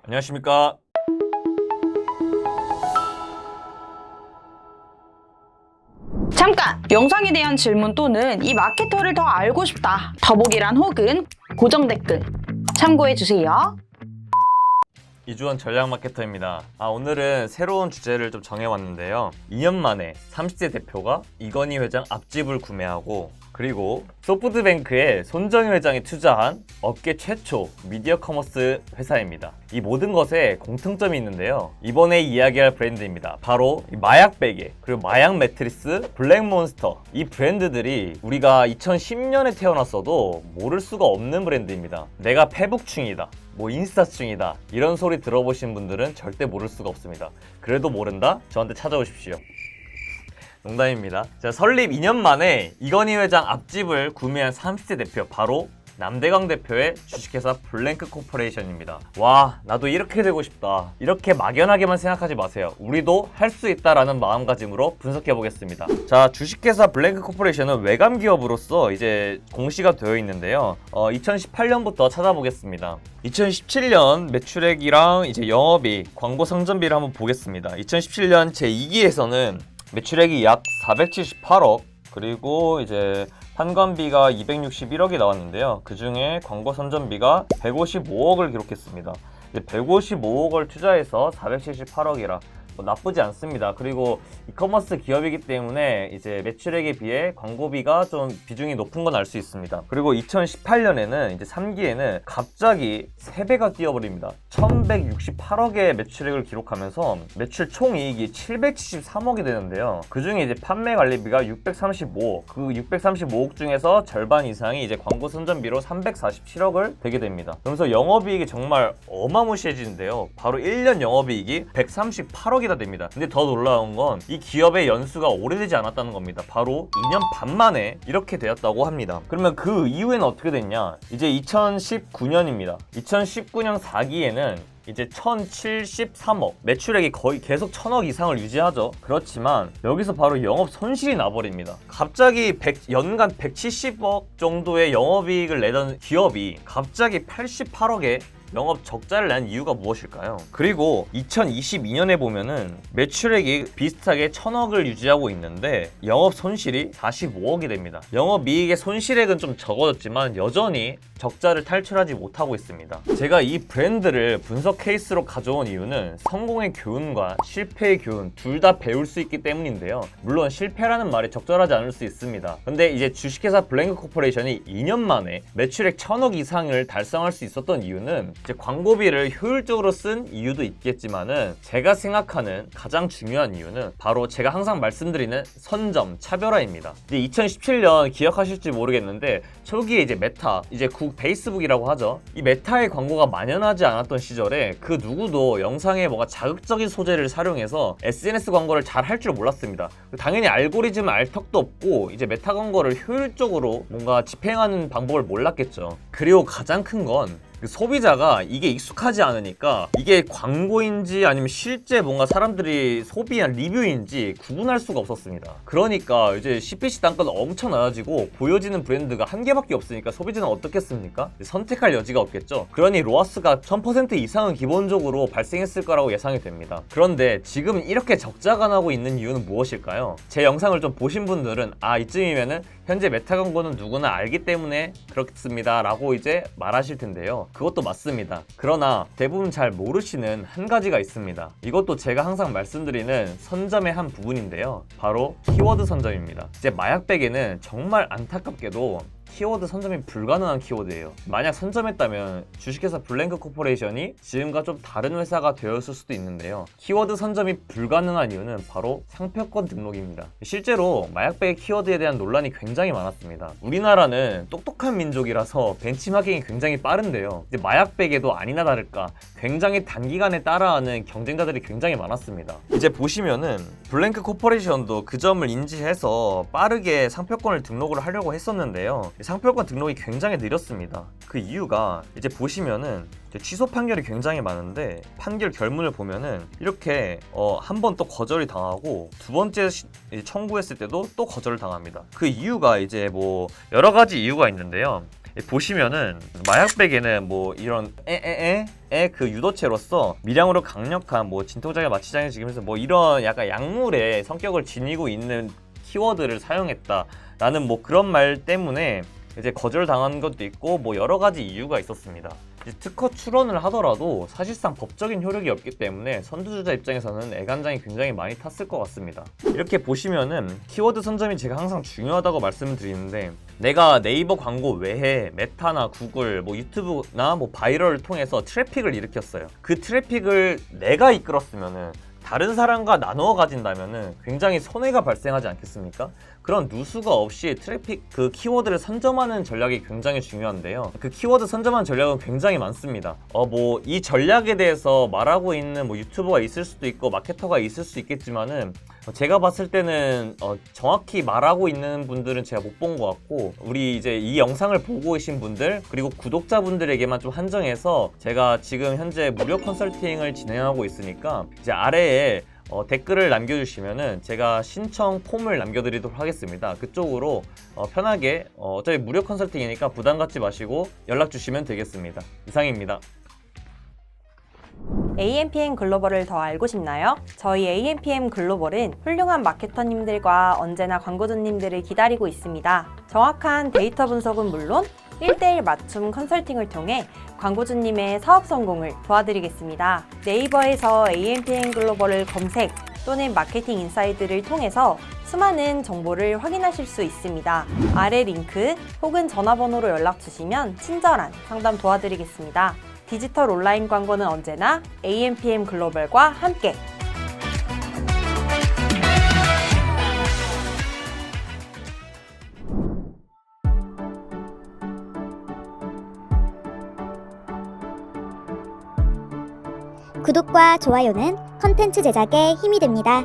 안녕하십니까. 잠깐! 영상에 대한 질문 또는 이 마케터를 더 알고 싶다. 더보기란 혹은 고정 댓글 참고해주세요. 이주원 전략 마케터입니다. 오늘은 새로운 주제를 좀 정해왔는데요. 2년 만에 30대 대표가 이건희 회장 앞집을 구매하고 그리고 소프트뱅크에 손정희 회장이 투자한 업계 최초 미디어 커머스 회사입니다. 이 모든 것에 공통점이 있는데요. 이번에 이야기할 브랜드입니다. 바로 마약 베개 그리고 마약 매트리스 블랙몬스터, 이 브랜드들이 우리가 2010년에 태어났어도 모를 수가 없는 브랜드입니다. 내가 페북충이다, 인스타충이다, 이런 소리 들어보신 분들은 절대 모를 수가 없습니다. 그래도 모른다? 저한테 찾아오십시오. 농담입니다. 자, 설립 2년 만에 이건희 회장 앞집을 구매한 30대 대표, 바로 남대강 대표의 주식회사 블랭크 코퍼레이션입니다. 와, 나도 이렇게 되고 싶다. 이렇게 막연하게만 생각하지 마세요. 우리도 할 수 있다라는 마음가짐으로 분석해 보겠습니다. 자, 주식회사 블랭크 코퍼레이션은 외감 기업으로서 이제 공시가 되어 있는데요. 2018년부터 찾아보겠습니다. 2017년 매출액이랑 이제 영업이익, 광고 상전비를 한번 보겠습니다. 2017년 제2기에서는 매출액이 약 478억, 그리고 이제 판관비가 261억이 나왔는데요. 그 중에 광고 선전비가 155억을 기록했습니다. 155억을 투자해서 478억이라 나쁘지 않습니다. 그리고 이커머스 기업이기 때문에 이제 매출액에 비해 광고비가 좀 비중이 높은 건 알 수 있습니다. 그리고 2018년에는 이제 3기에는 갑자기 3배가 뛰어버립니다. 1168억의 매출액을 기록하면서 매출 총이익이 773억이 되는데요. 그 중에 이제 판매 관리비가 635억, 그 635억 중에서 절반 이상이 이제 광고 선전비로 347억을 되게 됩니다. 그러면서 영업이익이 정말 어마무시해지는데요. 바로 1년 영업이익이 138억이 됩니다. 근데 더 놀라운 건 이 기업의 연수가 오래되지 않았다는 겁니다. 바로 2년 반 만에 이렇게 되었다고 합니다. 그러면 그 이후에는 어떻게 됐냐? 이제 2019년입니다. 2019년 4기에는 이제 1073억, 매출액이 거의 계속 1000억 이상을 유지하죠. 그렇지만 여기서 바로 영업 손실이 나버립니다. 갑자기 연간 170억 정도의 영업이익을 내던 기업이 갑자기 88억에 영업 적자를 낸 이유가 무엇일까요? 그리고 2022년에 보면은 매출액이 비슷하게 1000억을 유지하고 있는데 영업 손실이 45억이 됩니다. 영업이익의 손실액은 좀 적어졌지만 여전히 적자를 탈출하지 못하고 있습니다. 제가 이 브랜드를 분석 케이스로 가져온 이유는 성공의 교훈과 실패의 교훈 둘 다 배울 수 있기 때문인데요. 물론 실패라는 말이 적절하지 않을 수 있습니다. 근데 이제 주식회사 블랭크 코퍼레이션이 2년 만에 매출액 1000억 이상을 달성할 수 있었던 이유는 이제 광고비를 효율적으로 쓴 이유도 있겠지만은, 제가 생각하는 가장 중요한 이유는 바로 제가 항상 말씀드리는 선점, 차별화입니다. 이제 2017년 기억하실지 모르겠는데 초기에 이제 메타, 이제 페이스북이라고 하죠. 이 메타의 광고가 만연하지 않았던 시절에 그 누구도 영상에 뭔가 자극적인 소재를 활용해서 SNS 광고를 잘 할 줄 몰랐습니다. 당연히 알고리즘 알 턱도 없고 이제 메타 광고를 효율적으로 뭔가 집행하는 방법을 몰랐겠죠. 그리고 가장 큰 건 소비자가 이게 익숙하지 않으니까 이게 광고인지 아니면 실제 뭔가 사람들이 소비한 리뷰인지 구분할 수가 없었습니다. 그러니까 이제 CPC 단가는 엄청 낮아지고 보여지는 브랜드가 한 개밖에 없으니까 소비자는 어떻겠습니까? 선택할 여지가 없겠죠. 그러니 로아스가 1000% 이상은 기본적으로 발생했을 거라고 예상이 됩니다. 그런데 지금 이렇게 적자가 나고 있는 이유는 무엇일까요? 제 영상을 좀 보신 분들은 이쯤이면은 현재 메타 광고는 누구나 알기 때문에 그렇습니다 라고 이제 말하실 텐데요. 그것도 맞습니다. 그러나 대부분 잘 모르시는 한 가지가 있습니다. 이것도 제가 항상 말씀드리는 선점의 한 부분인데요. 바로 키워드 선점입니다. 이제 마약백에는 정말 안타깝게도 키워드 선점이 불가능한 키워드예요. 만약 선점했다면 주식회사 블랭크 코퍼레이션이 지금과 좀 다른 회사가 되었을 수도 있는데요. 키워드 선점이 불가능한 이유는 바로 상표권 등록입니다. 실제로 마약백의 키워드에 대한 논란이 굉장히 많았습니다. 우리나라는 똑똑한 민족이라서 벤치마킹이 굉장히 빠른데요. 이제 마약백에도 아니나 다를까 굉장히 단기간에 따라하는 경쟁자들이 굉장히 많았습니다. 이제 보시면은 블랭크 코퍼레이션도 그 점을 인지해서 빠르게 상표권을 등록을 하려고 했었는데요. 상표권 등록이 굉장히 느렸습니다. 그 이유가 이제 보시면은 취소 판결이 굉장히 많은데 판결 결문을 보면은 이렇게 한 번 또 거절이 당하고 두 번째 청구했을 때도 또 거절을 당합니다. 그 이유가 이제 뭐 여러 가지 이유가 있는데요. 보시면은 마약백에는 뭐 이런 그 유도체로서 미량으로 강력한 뭐 진통제가 마취장애 지기면서 뭐 이런 약간 약물의 성격을 지니고 있는 키워드를 사용했다라는 뭐 그런 말 때문에 이제 거절당한 것도 있고 뭐 여러 가지 이유가 있었습니다. 특허 출원을 하더라도 사실상 법적인 효력이 없기 때문에 선두주자 입장에서는 애간장이 굉장히 많이 탔을 것 같습니다. 이렇게 보시면은 키워드 선점이 제가 항상 중요하다고 말씀을 드리는데, 내가 네이버 광고 외에 메타나 구글, 뭐 유튜브나 뭐 바이럴을 통해서 트래픽을 일으켰어요. 그 트래픽을 내가 이끌었으면은 다른 사람과 나누어 가진다면은 굉장히 손해가 발생하지 않겠습니까? 그런 누수가 없이 트래픽 그 키워드를 선점하는 전략이 굉장히 중요한데요. 그 키워드 선점하는 전략은 굉장히 많습니다. 뭐 이 전략에 대해서 말하고 있는 뭐 유튜버가 있을 수도 있고 마케터가 있을 수 있겠지만은 제가 봤을 때는 정확히 말하고 있는 분들은 제가 못 본 것 같고, 우리 이제 이 영상을 보고 계신 분들 그리고 구독자분들에게만 좀 한정해서 제가 지금 현재 무료 컨설팅을 진행하고 있으니까 이제 아래에 댓글을 남겨주시면은 제가 신청 폼을 남겨드리도록 하겠습니다. 그쪽으로 편하게 어차피 무료 컨설팅이니까 부담 갖지 마시고 연락 주시면 되겠습니다. 이상입니다. AMPM 글로벌을 더 알고 싶나요? 저희 AMPM 글로벌은 훌륭한 마케터님들과 언제나 광고주님들을 기다리고 있습니다. 정확한 데이터 분석은 물론 1:1 맞춤 컨설팅을 통해 광고주님의 사업 성공을 도와드리겠습니다. 네이버에서 AMPM 글로벌을 검색 또는 마케팅 인사이드를 통해서 수많은 정보를 확인하실 수 있습니다. 아래 링크 혹은 전화번호로 연락 주시면 친절한 상담 도와드리겠습니다. 디지털 온라인 광고는 언제나 AMPM 글로벌과 함께. 구독과 좋아요는 컨텐츠 제작에 힘이 됩니다.